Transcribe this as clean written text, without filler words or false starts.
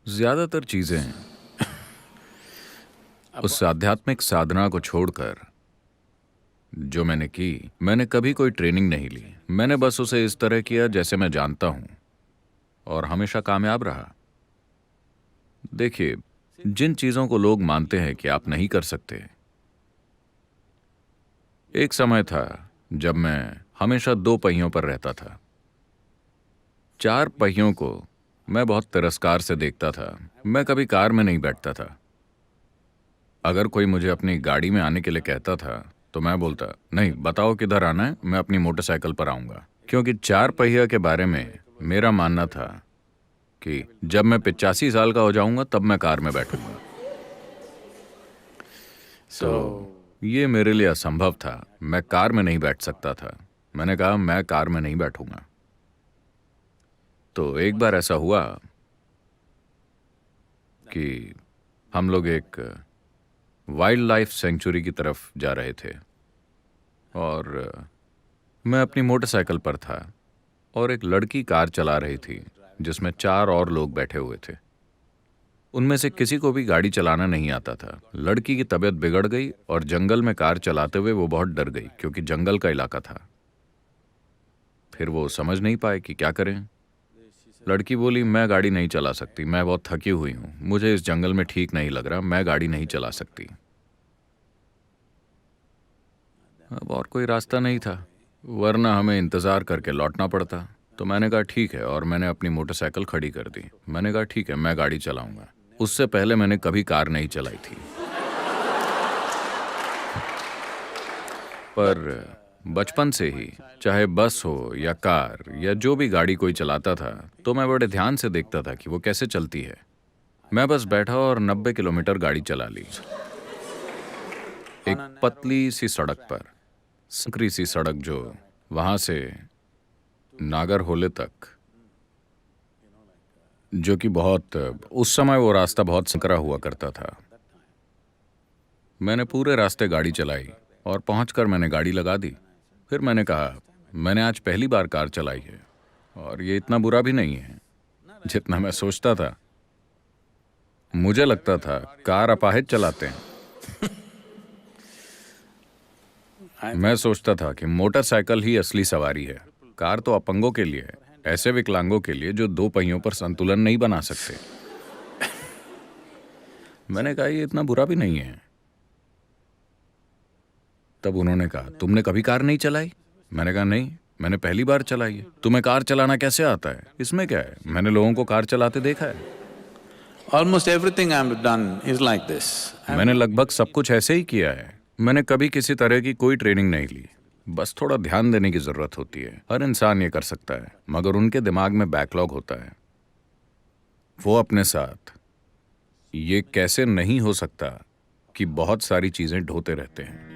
ज्यादातर चीजें उस आध्यात्मिक साधना को छोड़कर जो मैंने की, मैंने कभी कोई ट्रेनिंग नहीं ली। मैंने बस उसे इस तरह किया जैसे मैं जानता हूं, और हमेशा कामयाब रहा। देखिए, जिन चीजों को लोग मानते हैं कि आप नहीं कर सकते, एक समय था जब मैं हमेशा दो पहियों पर रहता था। चार पहियों को मैं बहुत तिरस्कार से देखता था। मैं कभी कार में नहीं बैठता था। अगर कोई मुझे अपनी गाड़ी में आने के लिए कहता था तो मैं बोलता, नहीं, बताओ किधर आना है, मैं अपनी मोटरसाइकिल पर आऊंगा। क्योंकि चार पहिया के बारे में मेरा मानना था कि जब मैं 85 साल का हो जाऊंगा तब मैं कार में बैठूंगा। तो ये मेरे लिए असंभव था। मैं कार में नहीं बैठ सकता था। मैंने कहा, मैं कार में नहीं बैठूंगा। तो एक बार ऐसा हुआ कि हम लोग एक वाइल्ड लाइफ सेंचुरी की तरफ जा रहे थे, और मैं अपनी मोटरसाइकिल पर था और एक लड़की कार चला रही थी जिसमें चार और लोग बैठे हुए थे। उनमें से किसी को भी गाड़ी चलाना नहीं आता था। लड़की की तबीयत बिगड़ गई और जंगल में कार चलाते हुए वो बहुत डर गई, क्योंकि जंगल का इलाका था। फिर वो समझ नहीं पाए कि क्या करें। लड़की बोली, मैं गाड़ी नहीं चला सकती, मैं बहुत थकी हुई हूं, मुझे इस जंगल में ठीक नहीं लग रहा, मैं गाड़ी नहीं चला सकती। अब और कोई रास्ता नहीं था, वरना हमें इंतजार करके लौटना पड़ता। तो मैंने कहा ठीक है, और मैंने अपनी मोटरसाइकिल खड़ी कर दी। मैंने कहा ठीक है, मैं गाड़ी चलाऊंगा। उससे पहले मैंने कभी कार नहीं चलाई थी, पर बचपन से ही चाहे बस हो या कार या जो भी गाड़ी कोई चलाता था, तो मैं बड़े ध्यान से देखता था कि वो कैसे चलती है। मैं बस बैठा और 90 किलोमीटर गाड़ी चला ली, एक पतली सी सड़क पर, संकरी सी सड़क जो वहां से नागरहोले तक, जो कि बहुत, उस समय वो रास्ता बहुत संकरा हुआ करता था। मैंने पूरे रास्ते गाड़ी चलाई और पहुंचकर मैंने गाड़ी लगा दी। फिर मैंने कहा, मैंने आज पहली बार कार चलाई है और ये इतना बुरा भी नहीं है जितना मैं सोचता था। मुझे लगता था कार अपाहिज चलाते हैं। मैं सोचता था कि मोटरसाइकिल ही असली सवारी है, कार तो अपंगों के लिए है, ऐसे विकलांगों के लिए जो दो पहियों पर संतुलन नहीं बना सकते। मैंने कहा, ये इतना बुरा भी नहीं है। तब उन्होंने कहा, तुमने कभी कार नहीं चलाई? मैंने कहा, नहीं, मैंने पहली बार चलाई है। तुम्हें कार चलाना कैसे आता है? इसमें क्या है, मैंने लोगों को कार चलाते देखा है। Almost everything I've done is like this. मैंने लगभग सब कुछ ऐसे ही किया है। मैंने कभी किसी तरह की कोई ट्रेनिंग नहीं ली, बस थोड़ा ध्यान देने की जरूरत होती है। हर इंसान ये कर सकता है, मगर उनके दिमाग में बैकलॉग होता है। वो अपने साथ ये कैसे नहीं हो सकता कि बहुत सारी चीजें ढोते रहते हैं।